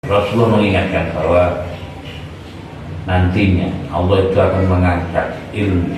Rasulullah mengingatkan bahwa nantinya Allah itu akan mengangkat ilmu,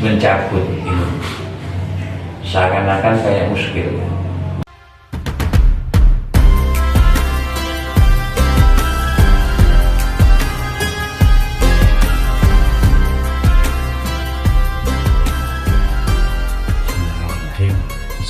mencabut ilmu, seakan-akan kayak muskil.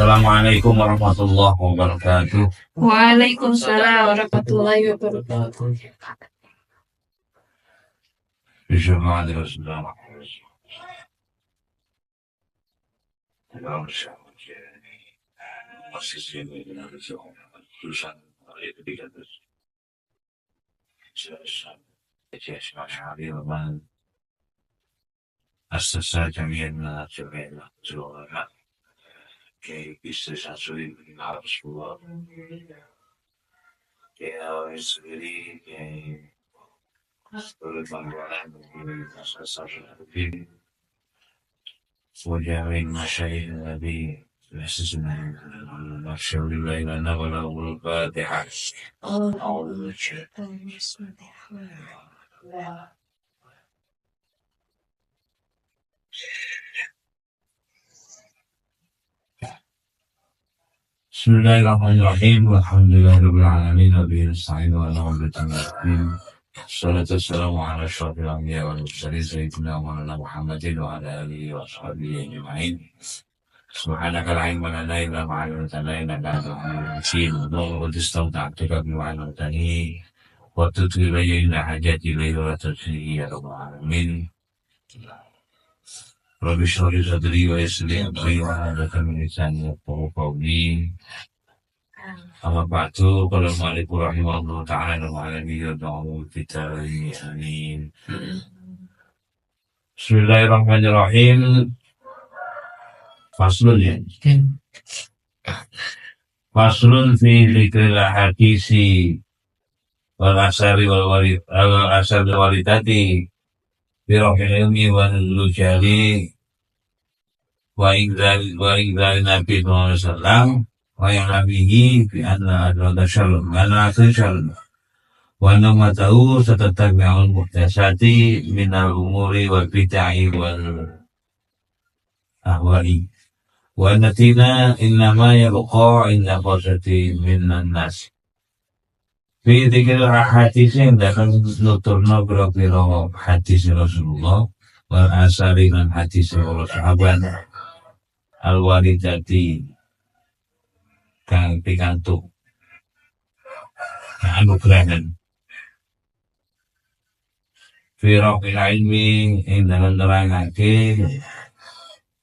Assalamualaikum warahmatullahi wabarakatuh. Waalaikumsalam warahmatullahi wabarakatuh. Bismillahirrahmanirrahim. Asasa jami'an jami'an que viste a su Rasulullah que es very وجاء المشايخ الذي يحسسنا نخشى بالله لنا وله الفاتحة. أعوذ بالشيطان بسم الله. Bismillahirrahmanirrahim. Alhamdulillahirabbil alamin wa bihi nasta'in wa ala ummatin. Salatu wassalamu ala asyrafil anbiya wal mursalin sayyidina Maulana Muhammadin wa ala alihi wa sahbihi ajma'in. Subhanaka la ilma lana illa ma 'allamtana innaka antal alimul hakim. Wa istawda'tuka bima 'allamtani wa tubtu ilayya inna hajati ilayhi wa tadkhili ya rabbal alamin. Rabbi shrah li sadri wa yassir li amri wahlul 'uqdatam min lisani yafqahu qawli. Amma ba'du, qala al-mu'allif rahimahullah ta'ala wa 'ala nabiyyihi kita amin. Bismillahirrahmanirrahim. Faslun ya. Faslun fi dzikril hadisi wal asari wal waridati bi rahil ilmi wal lujali wa ingzal Nabi sallallahu alaihi wasallam wa ya'labihi bi anna adrada syarrun mana syarrun wa namatahu satatabi'ul muhtasati minal umuri wal bid'ah wal ahwali wa natina innama yabqa inda qasati minan nas fi dzikril hadis yang dalam nuturna biro-biro hadis Rasulullah wal asari dan hadis para sahabat al-waridati kang pikantuk anugrahan firaqil ilmi ing dalam nerangake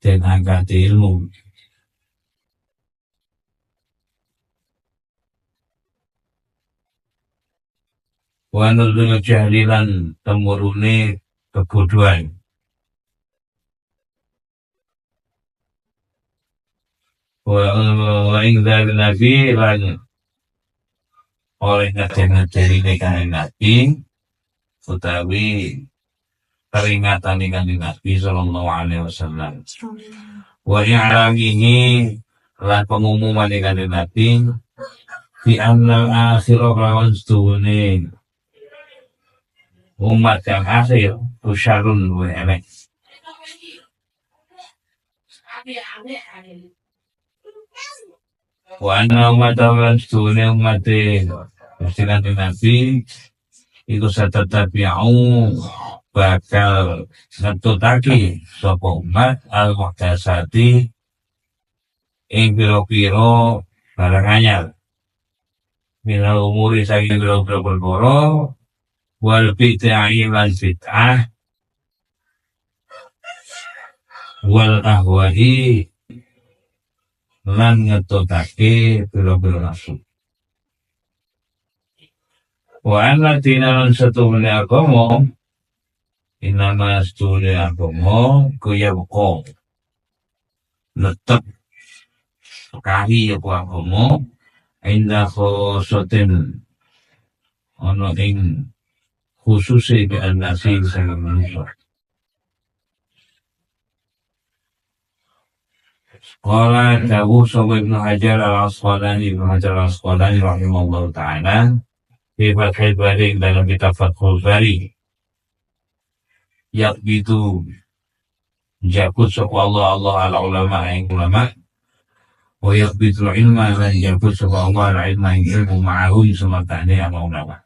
dan angkat ilmu wa nuzul jahlilan temurune kebodohan wa ingzal Nabi lan oleh ngajeng-ngajeng kanjeng Nabi utawi peringatan kanjeng Nabi sallallahu alaihi wasallam wa i'lamihi lan pengumuman kanjeng Nabi fi annal akhirah lawan stune umat yang akhir usyarun wa elek wa anna umatan stune umate istilah Nabi iku satatabi'u bakal ngetutake sapa umat al-muhtasati ing pira-pira barang anyar minal umuri saking pira-pira perkara wal bid'ah lan bid'ah wal ahwahi lan ngetutake pira-pira nafsu wa anna dinan satune agama inama satune agama kaya beko netep kari apa agama inda khosotin ana ing khususe bi annasi sing manusia Qala Dawud Ibnu Hajar al-Asqalani rahimahullah ta'ala Fi Fathul Bari dalam kitab Fathul Bari. Yakbitu jakut sapa Allah ala ulama ing ulama. Wa yakbitu ilma lan jakut sapa Allah ala ilma ing ilmu ma'ahum sematane ama ulama.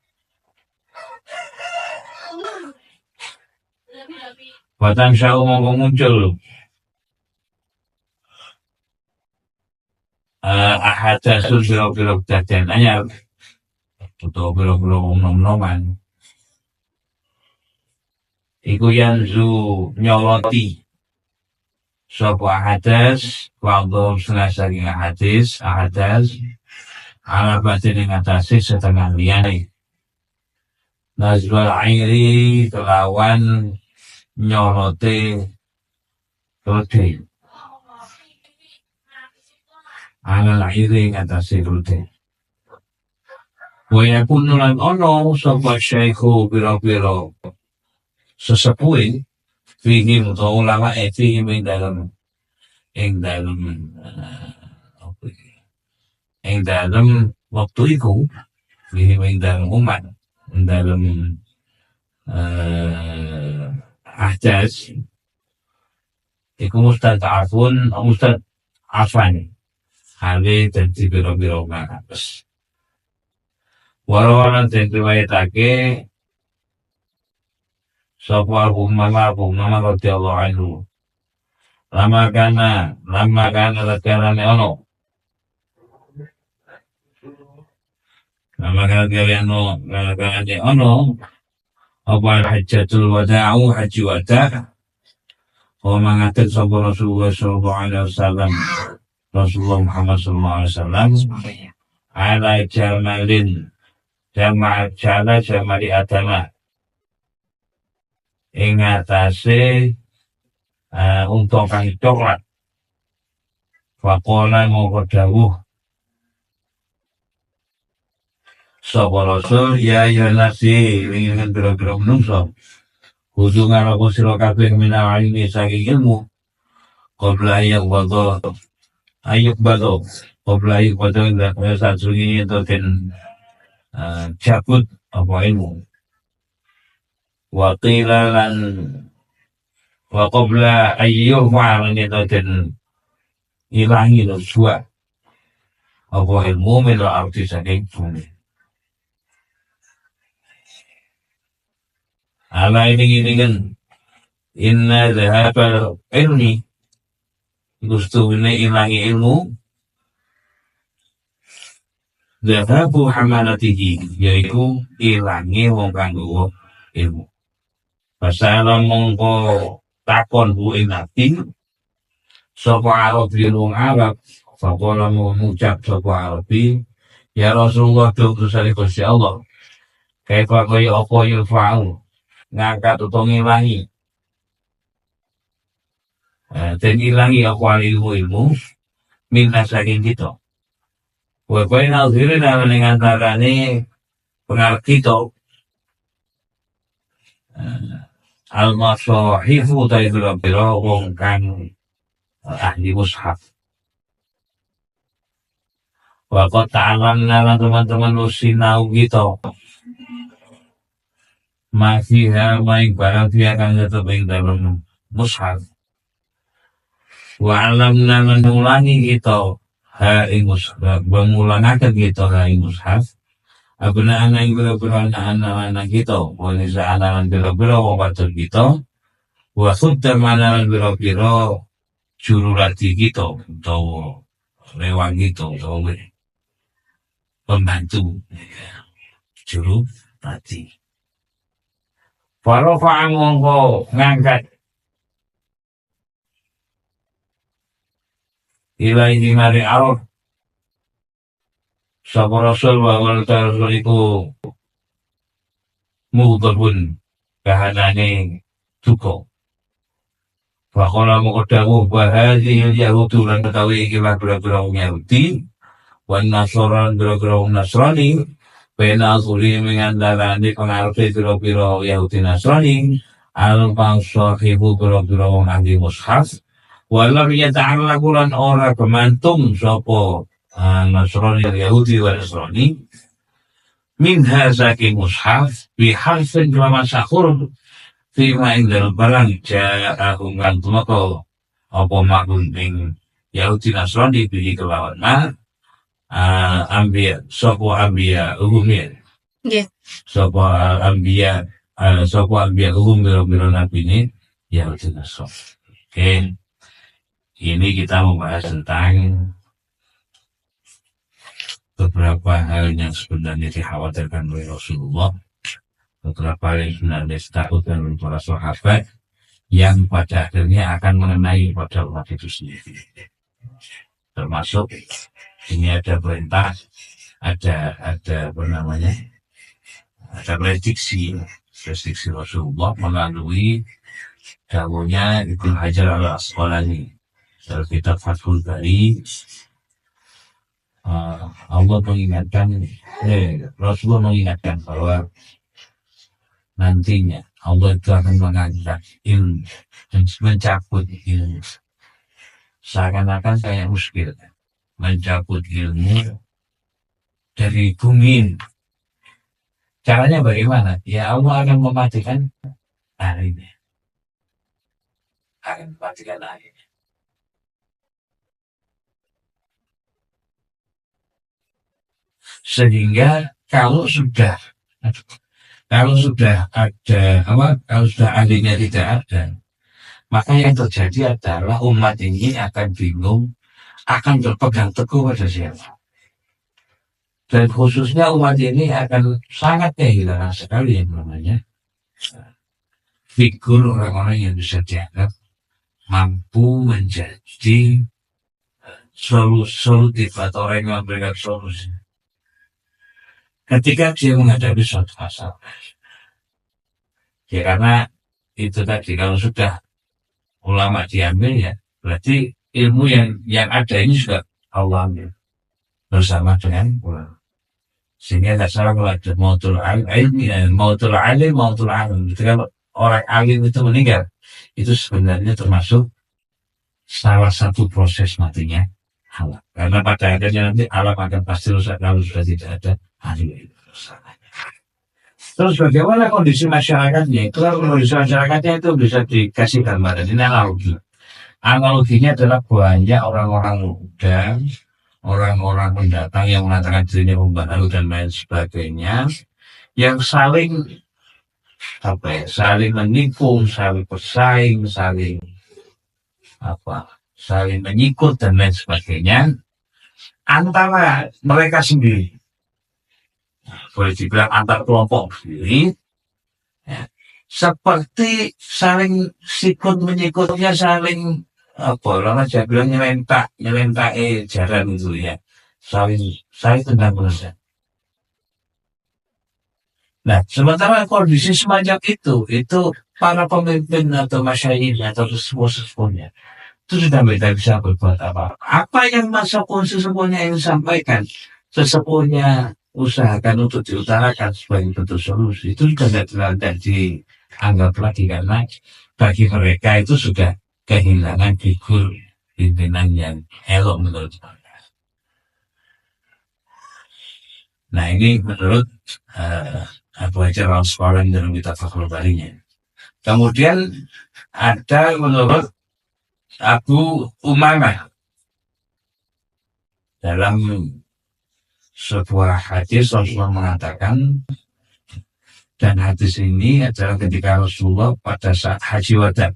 Watan sya'u mongko muncul ahadasul biro-biro kejadian anyar atau biro-biro nom-noman iku yanzu nyoloti sapa ahadas waktu setengah saking ahadas ala batin ing atase setengah liyane nazwal airi kelawan nyolote roti ala lahiri ngatasi rute. Waya kunulan ono sapa syaikhu biro-biro sesepuh fihi muta ulama fihi ing dalam waktu iku fihi ing dalam umat ing dalam ahdas iku mustad'afun mustad'afan hale dadi biro-biro ngakas. Warawalan dan riwayatake sapa Abu Umamah radhiyallahu anhu. Lama kana lekarane ono. Lama kana ono apa hajjatul wada'u haji wada'. Wa mangaten sapa Rasulullah sallallahu alaihi wasallam Rasulullah Muhammad sallallahu alaihi wasallam ala jamalin jamali adama ing atase unta kang coklat faqala mongko dawuh sapa Rasul ya nasi ingin biro-biro menungso kudu ngarep sira kabeh minal ilmi saking ilmu qabla ayuk bado qabla ayuk bado ndak sajroning ento den cabut apa ilmu wa qila lan wa qabla ayyuh ma'lan ento den ilangi dua apa ilmu min arti saking bumi. Ala ini kan inna dhahaba ilmi gustune ilangi ilmu dhahabu hamalatihi yaiku ilangi wong kang nggawa ilmu. Pasalan mongko takon bu ing nabi sapa Arabi wong Arab faqala mengucap sapa Arabi ya Rasulullah utusane Gusti Allah kaifa kaya apa yufa'u ngangkat utawa ngilangi dan ilangi apa ilmu minna saking kita wa baina al-ghirina ning antarane pengarep kita al-masahifu taibira wong kang ahli mushaf wa qad ta'alamna teman-teman usinau kita masih main barang dia akan tetap ing dalam mushaf wa alamna mengulangi kita ha ing mushaf mengulangaken kita ha ing mushaf abna ana ing biro-biro anak-anak kita wa nisa anak biro-biro wabatul kita wa khudda mana biro-biro jurulati kita utawa lewat kita utawa pembantu jurulati. Farofa mongko ngangkat ilahi mari aruf sapa Rasul wa Rasul iku mughdabun kahanane duka. Faqala mongko dawuh wa hadhihi yahudu lan tawi iki biro-biro Yahudi wan Nasran biro-biro Nasrani Pena asuli mengandarani pengaruhi biro-biro Yahudi Nasrani al-bangsahibu biro-biro wong ahli mushaf walau yata'ala kulan ora kemantung sopo Nasrani Yahudi wa Nasrani minha saking mushaf biharfin kelawan huruf fima indal barang ja'ahum kan tumeka apa makun ing Yahudi Nasrani bihi kelawan ambiya sapa ambiya umumnya Nggih. sapa ambiya umum biro nabi ini Yahudi Nasrani. Oke, ini kita membahas tentang beberapa hal yang sebenarnya dikhawatirkan oleh Rasulullah, beberapa hal yang sebenarnya ditakutkan oleh para sahabat yang pada akhirnya akan mengenai pada umat itu sendiri. Termasuk ini ada perintah, ada apa namanya, ada prediksi Rasulullah melalui dawuhnya Ibnu Hajar al-Asqalani dalam kitab Fathul Bari. Allah mengingatkan, Rasulullah mengingatkan bahwa nantinya Allah itu akan mengangkat ilmu dan mencabut ilmu, seakan-akan kayak muskil, mencabut ilmu dari bumi. Caranya bagaimana? Ya Allah akan mematikan airnya, akan mematikan airnya. Sehingga kalau sudah ahlinya tidak ada, maka yang terjadi adalah umat ini akan bingung, akan berpegang teguh pada siapa. Dan khususnya umat ini akan sangat kehilangan sekali yang namanya figur orang-orang yang bisa dianggap mampu menjadi solutif atau orang yang memberikan solusi ketika dia menghadapi suatu masalah. Ya karena itu tadi, kalau sudah ulama diambil ya berarti ilmu yang ada ini juga Allah ambil bersama dengan ulama. Sehingga tidak salah kalau ada mautul alim. Jadi kalau orang alim itu meninggal, itu sebenarnya termasuk salah satu proses matinya alam. Karena pada akhirnya nanti alam akan pasti rusak kalau sudah tidak ada ahli. Terus bagaimana kondisi masyarakatnya? Itu kalau kondisi masyarakatnya itu bisa dikasih gambaran. Ini analogi. Analoginya adalah banyak orang-orang muda, orang-orang pendatang yang mengatakan dirinya pembaharu dan lain sebagainya, yang saling menikung, saling bersaing, saling menyikut dan lain sebagainya antara mereka sendiri. Boleh dibilang antar kelompok sendiri, ya, seperti saling sikut menyikutnya, saling orang aja bilang nyelentak jalan itu ya, saling tendang menendang. Nah, sementara kondisi semacam itu para pemimpin atau masyayikh atau sesepuhnya itu sudah tidak bisa berbuat apa-apa. Apa yang masuk sesepuhnya yang disampaikan, sesepuhnya usahakan untuk diutarakan sebagai bentuk solusi, itu sudah tidak dianggap lagi, karena bagi mereka itu sudah kehilangan figur pimpinan yang elok menurut mereka. Nah, ini menurut Abu Hajar al-Asqalani dalam kitab Fathul Barinya. Kemudian ada menurut Abu Umamah dalam sebuah hadis Rasulullah mengatakan, dan hadis ini adalah ketika Rasulullah pada saat haji wada,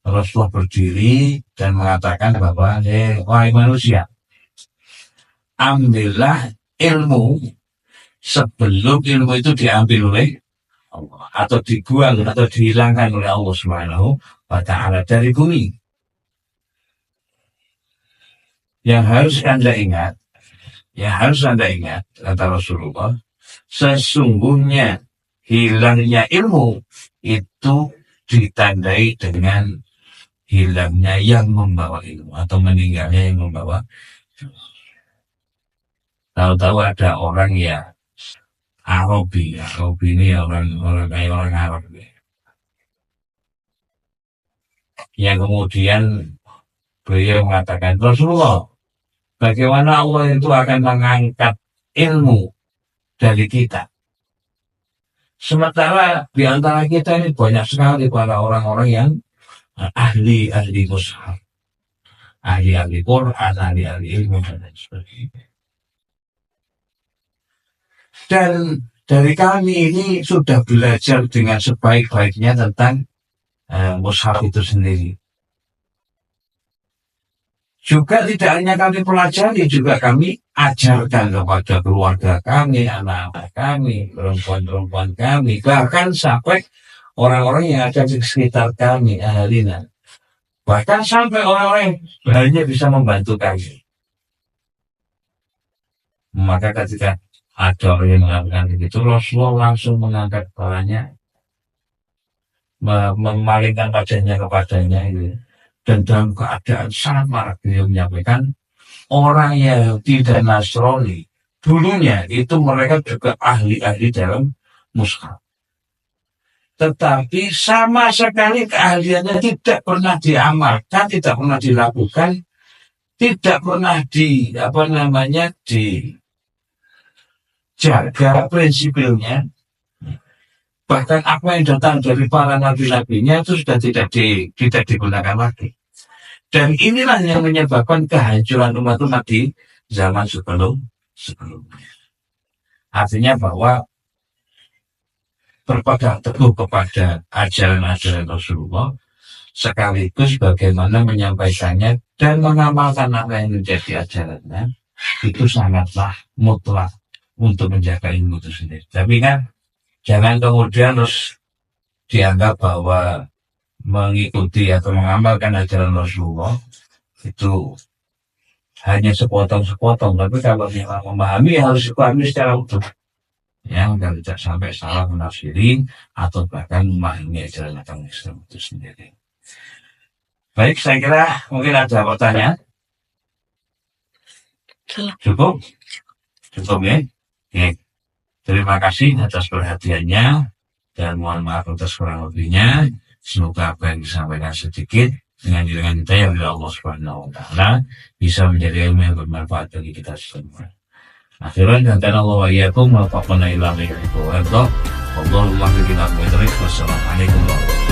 Rasulullah berdiri dan mengatakan bahwa wahai manusia, ambillah ilmu sebelum ilmu itu diambil oleh Allah, atau dibuang atau dihilangkan oleh Allah Subhanahu wa Ta'ala dari bumi. Yang harus Anda ingat, kata Rasulullah, sesungguhnya hilangnya ilmu itu ditandai dengan hilangnya yang membawa ilmu, atau meninggalnya yang membawa. Tahu-tahu ada orang ya Arabi ini orang Arab, yang kemudian beliau mengatakan, Rasulullah, bagaimana Allah itu akan mengangkat ilmu dari kita. Sementara di antara kita ini banyak sekali para orang-orang yang ahli mushaf, ahli Quran, ahli ilmu dan lain sebagainya. Dan dari kami ini sudah belajar dengan sebaik-baiknya tentang mushaf itu sendiri. Juga tidak hanya kami pelajari, juga kami ajarkan kepada keluarga kami, anak-anak kami, perempuan-perempuan kami, bahkan sampai orang-orang yang ada di sekitar kami, ahalina. Bahkan sampai orang-orang yang hanya bisa membantu kami. Maka ketika ada orang yang melakukan begitu, Rasulullah langsung mengangkat kepalanya, memalingkan wajahnya kepadanya itu. Dan dalam keadaan sangat marah beliau menyampaikan, orang Yahudi dan Nasrani dulunya itu mereka juga ahli-ahli dalam mushaf. Tetapi sama sekali keahliannya tidak pernah diamalkan, tidak pernah dilakukan, tidak pernah dijaga prinsipilnya. Bahkan apa yang datang dari para nabi-nabinya itu sudah tidak digunakan lagi. Dan inilah yang menyebabkan kehancuran umat-umat di zaman sebelumnya. Artinya bahwa berpegang teguh kepada ajaran-ajaran Rasulullah, sekaligus bagaimana menyampaikannya dan mengamalkan apa yang menjadi ajarannya, itu sangatlah mutlak untuk menjaga ilmu itu sendiri. Tapi kan jangan kemudian terus dianggap bahwa mengikuti atau mengamalkan ajaran Rasulullah itu hanya sepotong-sepotong. Tapi kalau memang memahami, harus dipahami secara utuh, ya, agar tidak sampai salah menafsiri atau bahkan memahami ajaran agama Islam itu sendiri. Baik, saya kira mungkin ada pertanyaan. Cukup ya. Oke. Terima kasih atas perhatiannya dan mohon maaf atas kurang lebihnya. Semoga apa yang disampaikan sedikit dengan hidayah dari Allah Subhanahu wa taala bisa menjadi ilmu yang bermanfaat bagi kita semua. Akhiran dan Allah wa iyyakum wa faqana ila ghairihi wa Allahumma billahi wa assalamualaikum warahmatullahi wabarakatuh.